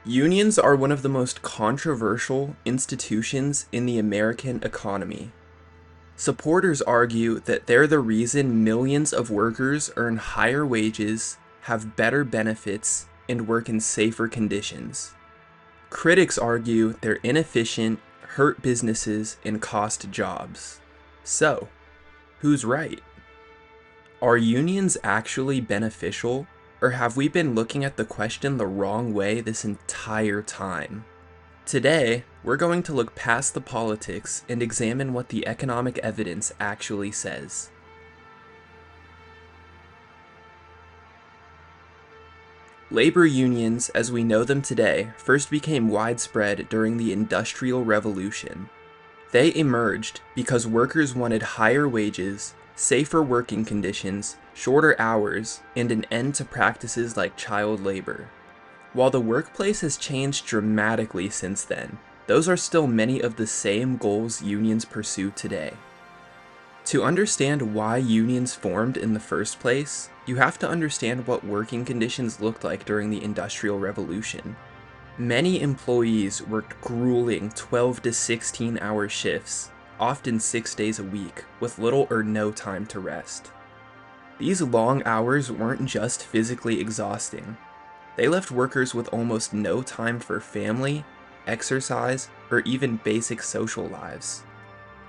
Unions are one of the most controversial institutions in the American economy. Supporters argue that they're the reason millions of workers earn higher wages, have better benefits, and work in safer conditions. Critics argue they're inefficient, hurt businesses, and cost jobs. So, who's right? Are unions actually beneficial, or have we been looking at the question the wrong way this entire time? Today, we're going to look past the politics and examine what the economic evidence actually says. Labor unions, as we know them today, first became widespread during the Industrial Revolution. They emerged because workers wanted higher wages, safer working conditions, shorter hours, and an end to practices like child labor. While the workplace has changed dramatically since then, those are still many of the same goals unions pursue today. To understand why unions formed in the first place, you have to understand what working conditions looked like during the Industrial Revolution. Many employees worked grueling 12 to 16-hour shifts, often 6 days a week, with little or no time to rest. These long hours weren't just physically exhausting. They left workers with almost no time for family, exercise, or even basic social lives.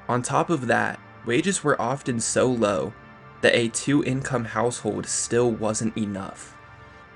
On top of that, wages were often so low that a two-income household still wasn't enough.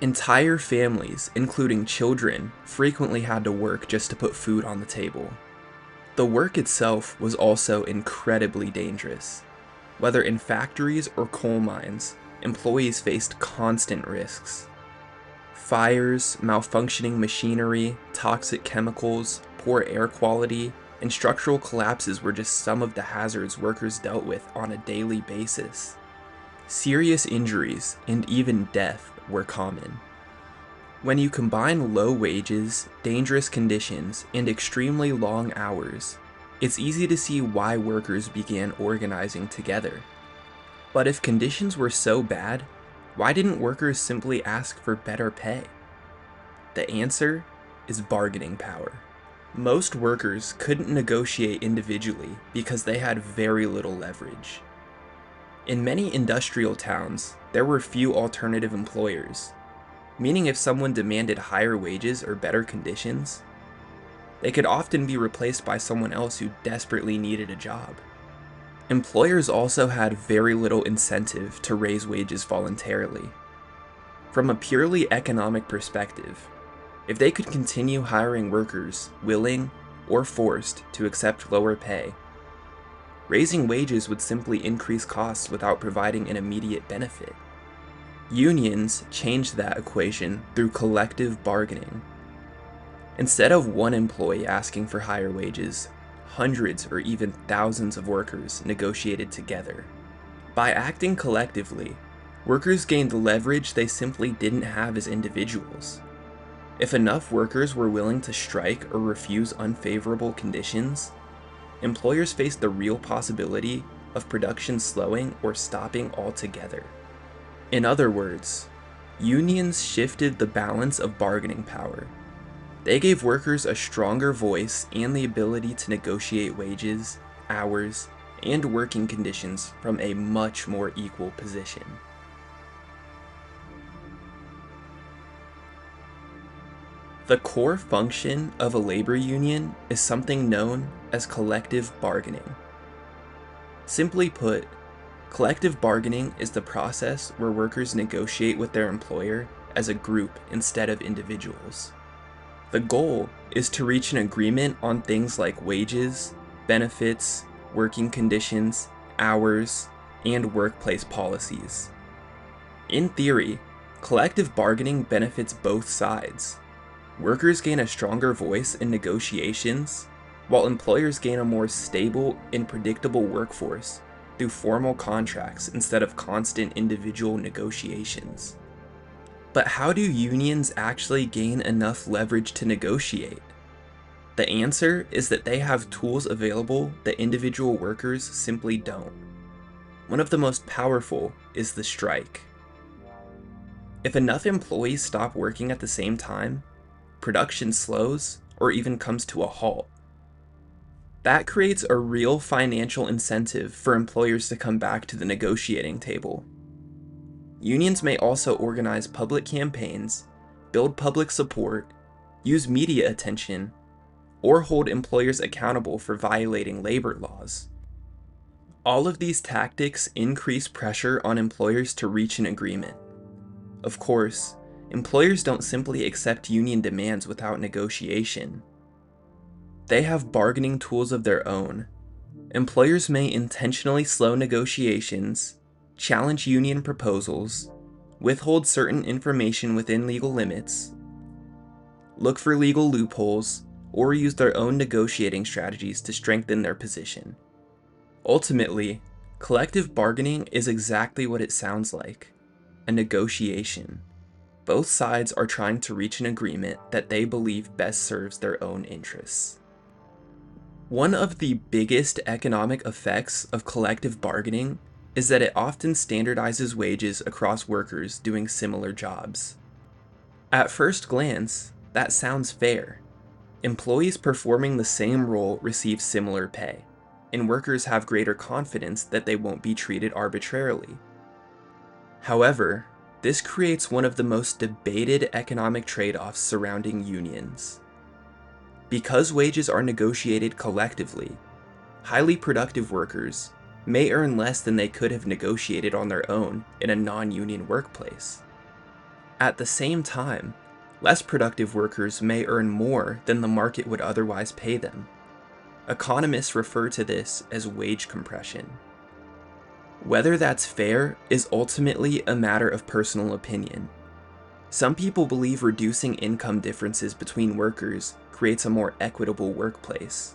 Entire families, including children, frequently had to work just to put food on the table. The work itself was also incredibly dangerous. Whether in factories or coal mines, employees faced constant risks. Fires, malfunctioning machinery, toxic chemicals, poor air quality, and structural collapses were just some of the hazards workers dealt with on a daily basis. Serious injuries and even death were common. When you combine low wages, dangerous conditions, and extremely long hours, it's easy to see why workers began organizing together. But if conditions were so bad, why didn't workers simply ask for better pay? The answer is bargaining power. Most workers couldn't negotiate individually because they had very little leverage. In many industrial towns, there were few alternative employers, meaning if someone demanded higher wages or better conditions, they could often be replaced by someone else who desperately needed a job. Employers also had very little incentive to raise wages voluntarily. From a purely economic perspective, if they could continue hiring workers willing or forced to accept lower pay, raising wages would simply increase costs without providing an immediate benefit. Unions changed that equation through collective bargaining. Instead of one employee asking for higher wages, hundreds or even thousands of workers negotiated together. By acting collectively, workers gained leverage they simply didn't have as individuals. If enough workers were willing to strike or refuse unfavorable conditions, employers faced the real possibility of production slowing or stopping altogether. In other words, unions shifted the balance of bargaining power. They gave workers a stronger voice and the ability to negotiate wages, hours, and working conditions from a much more equal position. The core function of a labor union is something known as collective bargaining. Simply put, collective bargaining is the process where workers negotiate with their employer as a group instead of individuals. The goal is to reach an agreement on things like wages, benefits, working conditions, hours, and workplace policies. In theory, collective bargaining benefits both sides. Workers gain a stronger voice in negotiations, while employers gain a more stable and predictable workforce through formal contracts instead of constant individual negotiations. But how do unions actually gain enough leverage to negotiate? The answer is that they have tools available that individual workers simply don't. One of the most powerful is the strike. If enough employees stop working at the same time, production slows, or even comes to a halt. That creates a real financial incentive for employers to come back to the negotiating table. Unions may also organize public campaigns, build public support, use media attention, or hold employers accountable for violating labor laws. All of these tactics increase pressure on employers to reach an agreement. Of course, employers don't simply accept union demands without negotiation. They have bargaining tools of their own. Employers may intentionally slow negotiations, challenge union proposals, withhold certain information within legal limits, look for legal loopholes, or use their own negotiating strategies to strengthen their position. Ultimately, collective bargaining is exactly what it sounds like: a negotiation. Both sides are trying to reach an agreement that they believe best serves their own interests. One of the biggest economic effects of collective bargaining is that it often standardizes wages across workers doing similar jobs. At first glance, that sounds fair. Employees performing the same role receive similar pay, and workers have greater confidence that they won't be treated arbitrarily. However, this creates one of the most debated economic trade-offs surrounding unions. Because wages are negotiated collectively, highly productive workers may earn less than they could have negotiated on their own in a non-union workplace. At the same time, less productive workers may earn more than the market would otherwise pay them. Economists refer to this as wage compression. Whether that's fair is ultimately a matter of personal opinion. Some people believe reducing income differences between workers creates a more equitable workplace.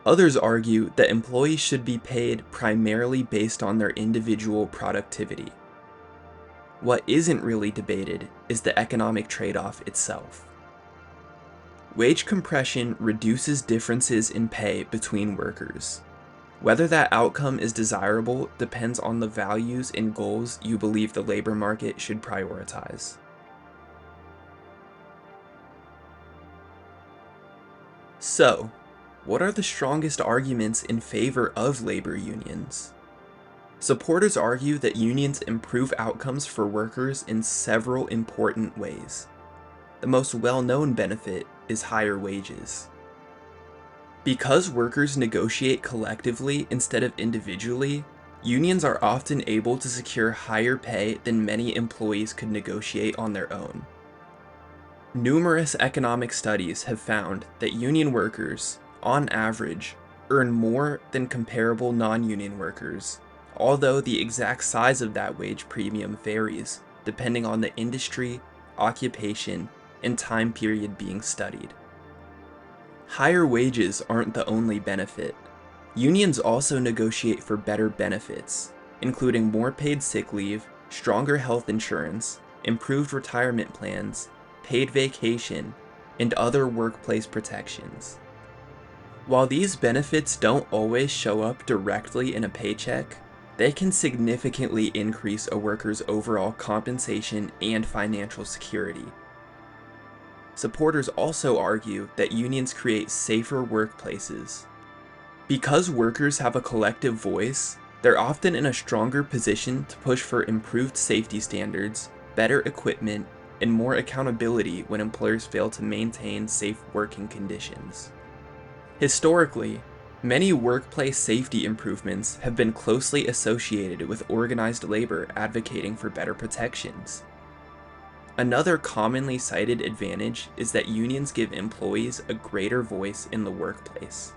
Others argue that employees should be paid primarily based on their individual productivity. What isn't really debated is the economic trade-off itself. Wage compression reduces differences in pay between workers. Whether that outcome is desirable depends on the values and goals you believe the labor market should prioritize. So, what are the strongest arguments in favor of labor unions? Supporters argue that unions improve outcomes for workers in several important ways. The most well-known benefit is higher wages. Because workers negotiate collectively instead of individually, unions are often able to secure higher pay than many employees could negotiate on their own. Numerous economic studies have found that union workers, on average, earn more than comparable non-union workers, although the exact size of that wage premium varies depending on the industry, occupation, and time period being studied. Higher wages aren't the only benefit. Unions also negotiate for better benefits, including more paid sick leave, stronger health insurance, improved retirement plans, paid vacation, and other workplace protections. While these benefits don't always show up directly in a paycheck, they can significantly increase a worker's overall compensation and financial security. Supporters also argue that unions create safer workplaces. Because workers have a collective voice, they're often in a stronger position to push for improved safety standards, better equipment, and more accountability when employers fail to maintain safe working conditions. Historically, many workplace safety improvements have been closely associated with organized labor advocating for better protections. Another commonly cited advantage is that unions give employees a greater voice in the workplace.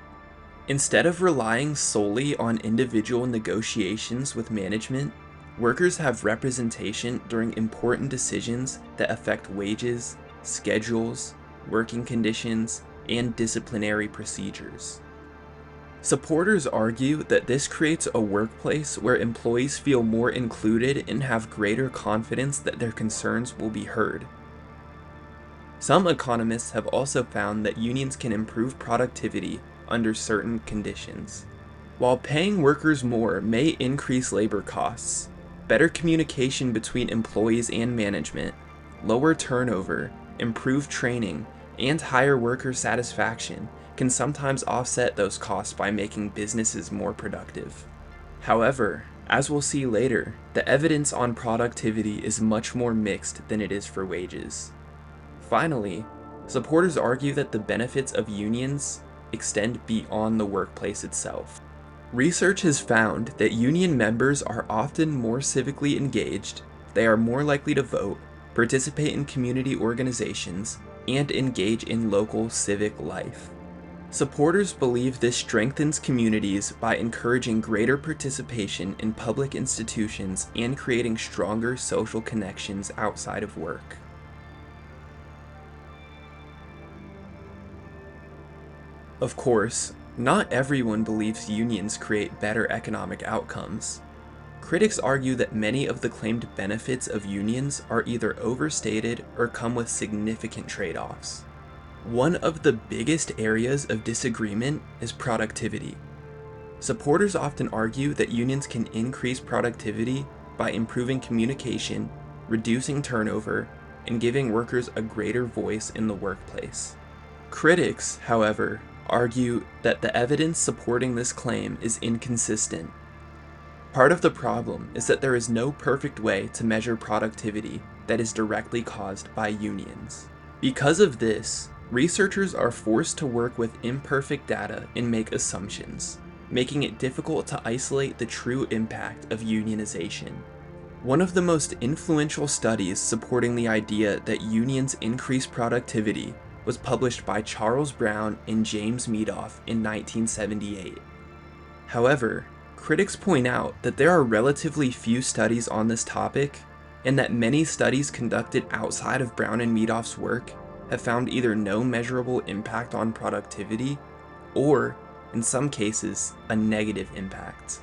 Instead of relying solely on individual negotiations with management, workers have representation during important decisions that affect wages, schedules, working conditions, and disciplinary procedures. Supporters argue that this creates a workplace where employees feel more included and have greater confidence that their concerns will be heard. Some economists have also found that unions can improve productivity under certain conditions. While paying workers more may increase labor costs, better communication between employees and management, lower turnover, improved training, and higher worker satisfaction can sometimes offset those costs by making businesses more productive. However, as we'll see later, the evidence on productivity is much more mixed than it is for wages. Finally, supporters argue that the benefits of unions extend beyond the workplace itself. Research has found that union members are often more civically engaged, they are more likely to vote, participate in community organizations, and engage in local civic life. Supporters believe this strengthens communities by encouraging greater participation in public institutions and creating stronger social connections outside of work. Of course, not everyone believes unions create better economic outcomes. Critics argue that many of the claimed benefits of unions are either overstated or come with significant trade-offs. One of the biggest areas of disagreement is productivity. Supporters often argue that unions can increase productivity by improving communication, reducing turnover, and giving workers a greater voice in the workplace. Critics, however, argue that the evidence supporting this claim is inconsistent. Part of the problem is that there is no perfect way to measure productivity that is directly caused by unions. Because of this, researchers are forced to work with imperfect data and make assumptions, making it difficult to isolate the true impact of unionization. One of the most influential studies supporting the idea that unions increase productivity was published by Charles Brown and James Meadoff in 1978. However, critics point out that there are relatively few studies on this topic, and that many studies conducted outside of Brown and Meadoff's work have found either no measurable impact on productivity, or, in some cases, a negative impact.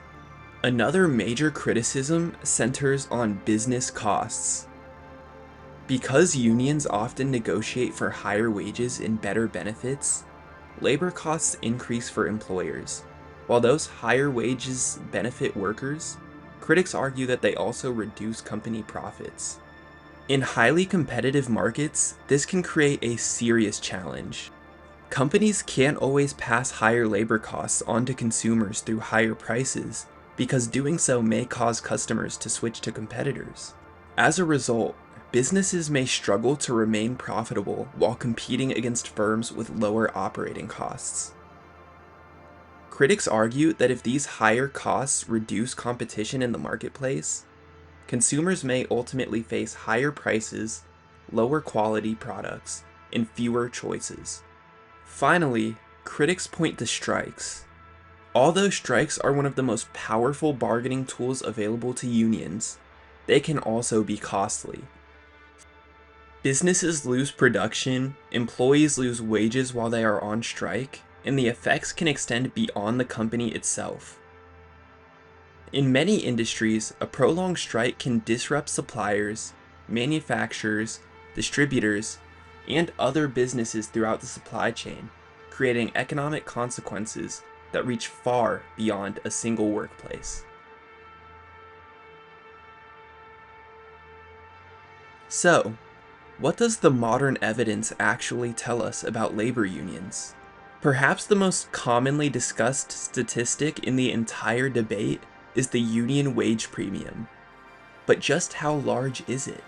Another major criticism centers on business costs. Because unions often negotiate for higher wages and better benefits, labor costs increase for employers. While those higher wages benefit workers, critics argue that they also reduce company profits. In highly competitive markets, this can create a serious challenge. Companies can't always pass higher labor costs on to consumers through higher prices, because doing so may cause customers to switch to competitors. As a result, businesses may struggle to remain profitable while competing against firms with lower operating costs. Critics argue that if these higher costs reduce competition in the marketplace, consumers may ultimately face higher prices, lower quality products, and fewer choices. Finally, critics point to strikes. Although strikes are one of the most powerful bargaining tools available to unions, they can also be costly. Businesses lose production, employees lose wages while they are on strike, and the effects can extend beyond the company itself. In many industries, a prolonged strike can disrupt suppliers, manufacturers, distributors, and other businesses throughout the supply chain, creating economic consequences that reach far beyond a single workplace. So, what does the modern evidence actually tell us about labor unions? Perhaps the most commonly discussed statistic in the entire debate is the union wage premium. But just how large is it?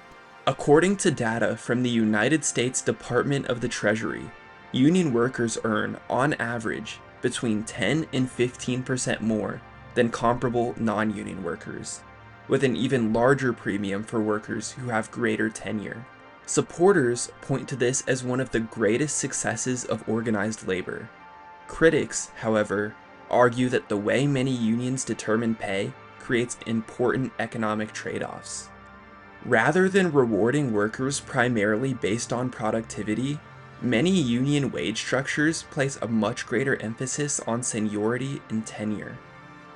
According to data from the United States Department of the Treasury, union workers earn, on average, between 10 and 15% more than comparable non-union workers, with an even larger premium for workers who have greater tenure. Supporters point to this as one of the greatest successes of organized labor. Critics, however, argue that the way many unions determine pay creates important economic trade-offs. Rather than rewarding workers primarily based on productivity, many union wage structures place a much greater emphasis on seniority and tenure.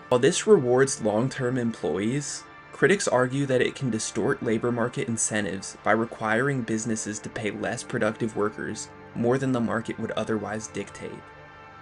While this rewards long-term employees, critics argue that it can distort labor market incentives by requiring businesses to pay less productive workers more than the market would otherwise dictate.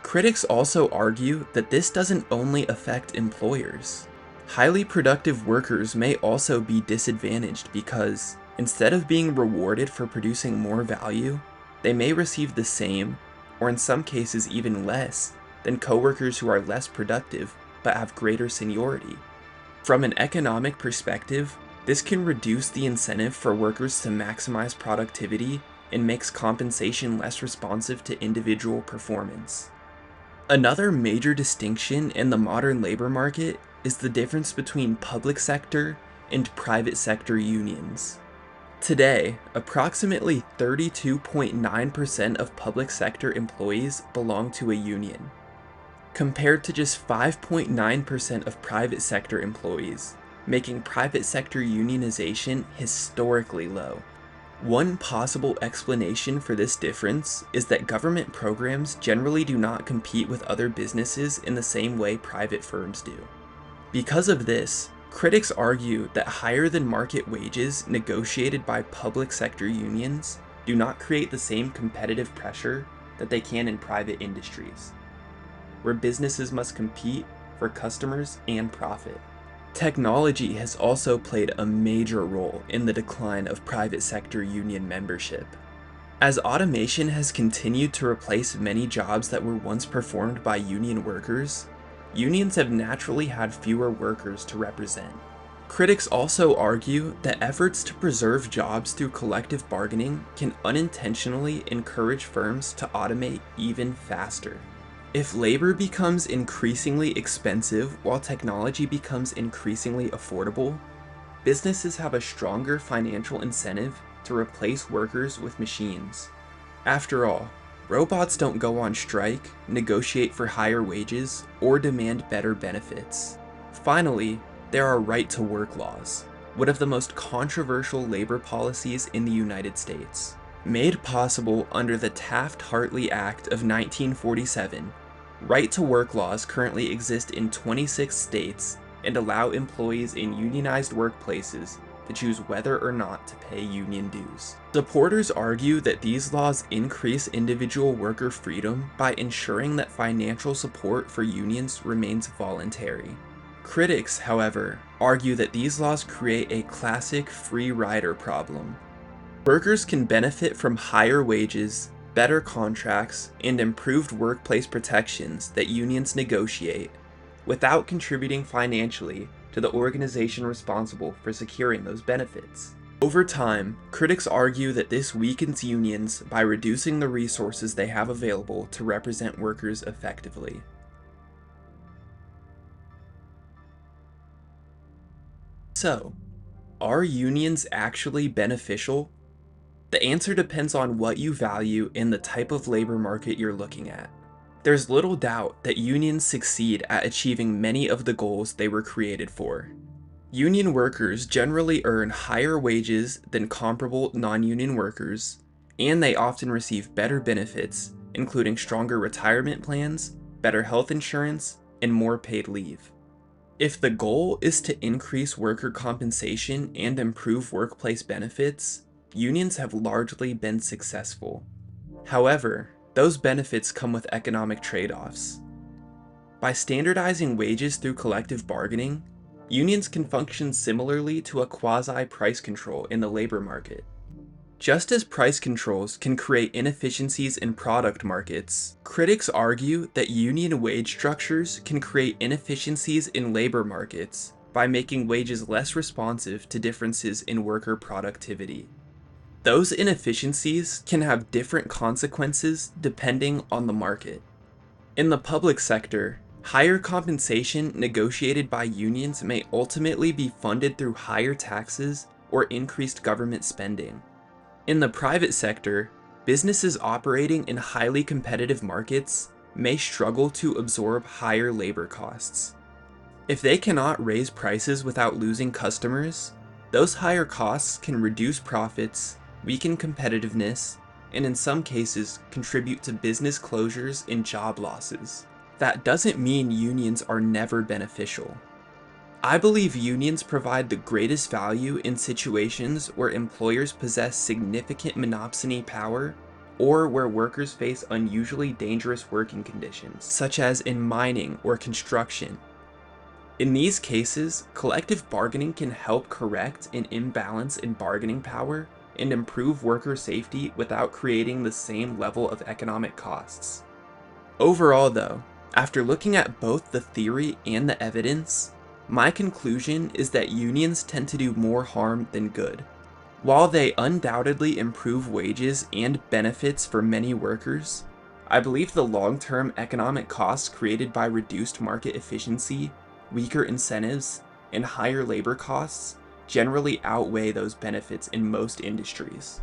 Critics also argue that this doesn't only affect employers. Highly productive workers may also be disadvantaged because, Instead of being rewarded for producing more value, they may receive the same, or in some cases even less, than coworkers who are less productive but have greater seniority. From an economic perspective, this can reduce the incentive for workers to maximize productivity and makes compensation less responsive to individual performance. Another major distinction in the modern labor market is the difference between public sector and private sector unions. Today, approximately 32.9% of public sector employees belong to a union, compared to just 5.9% of private sector employees, making private sector unionization historically low. One possible explanation for this difference is that government programs generally do not compete with other businesses in the same way private firms do. Because of this, critics argue that higher than market wages negotiated by public sector unions do not create the same competitive pressure that they can in private industries, where businesses must compete for customers and profit. Technology has also played a major role in the decline of private sector union membership. As automation has continued to replace many jobs that were once performed by union workers, unions have naturally had fewer workers to represent. Critics also argue that efforts to preserve jobs through collective bargaining can unintentionally encourage firms to automate even faster. If labor becomes increasingly expensive while technology becomes increasingly affordable, businesses have a stronger financial incentive to replace workers with machines. After all, robots don't go on strike, negotiate for higher wages, or demand better benefits. Finally, there are right-to-work laws, one of the most controversial labor policies in the United States. Made possible under the Taft-Hartley Act of 1947, right-to-work laws currently exist in 26 states and allow employees in unionized workplaces to choose whether or not to pay union dues. Supporters argue that these laws increase individual worker freedom by ensuring that financial support for unions remains voluntary. Critics, however, argue that these laws create a classic free rider problem. Workers can benefit from higher wages, better contracts, and improved workplace protections that unions negotiate, without contributing financially to the organization responsible for securing those benefits. Over time, critics argue that this weakens unions by reducing the resources they have available to represent workers effectively. So, are unions actually beneficial? The answer depends on what you value and the type of labor market you're looking at. There's little doubt that unions succeed at achieving many of the goals they were created for. Union workers generally earn higher wages than comparable non-union workers, and they often receive better benefits, including stronger retirement plans, better health insurance, and more paid leave. If the goal is to increase worker compensation and improve workplace benefits, unions have largely been successful. However, those benefits come with economic trade-offs. By standardizing wages through collective bargaining, unions can function similarly to a quasi-price control in the labor market. Just as price controls can create inefficiencies in product markets, critics argue that union wage structures can create inefficiencies in labor markets by making wages less responsive to differences in worker productivity. Those inefficiencies can have different consequences depending on the market. In the public sector, higher compensation negotiated by unions may ultimately be funded through higher taxes or increased government spending. In the private sector, businesses operating in highly competitive markets may struggle to absorb higher labor costs. If they cannot raise prices without losing customers, those higher costs can reduce profits, weaken competitiveness, and in some cases contribute to business closures and job losses. That doesn't mean unions are never beneficial. I believe unions provide the greatest value in situations where employers possess significant monopsony power or where workers face unusually dangerous working conditions, such as in mining or construction. In these cases, collective bargaining can help correct an imbalance in bargaining power and improve worker safety without creating the same level of economic costs. Overall, though, after looking at both the theory and the evidence, my conclusion is that unions tend to do more harm than good. While they undoubtedly improve wages and benefits for many workers, I believe the long-term economic costs created by reduced market efficiency, weaker incentives, and higher labor costs generally outweigh those benefits in most industries.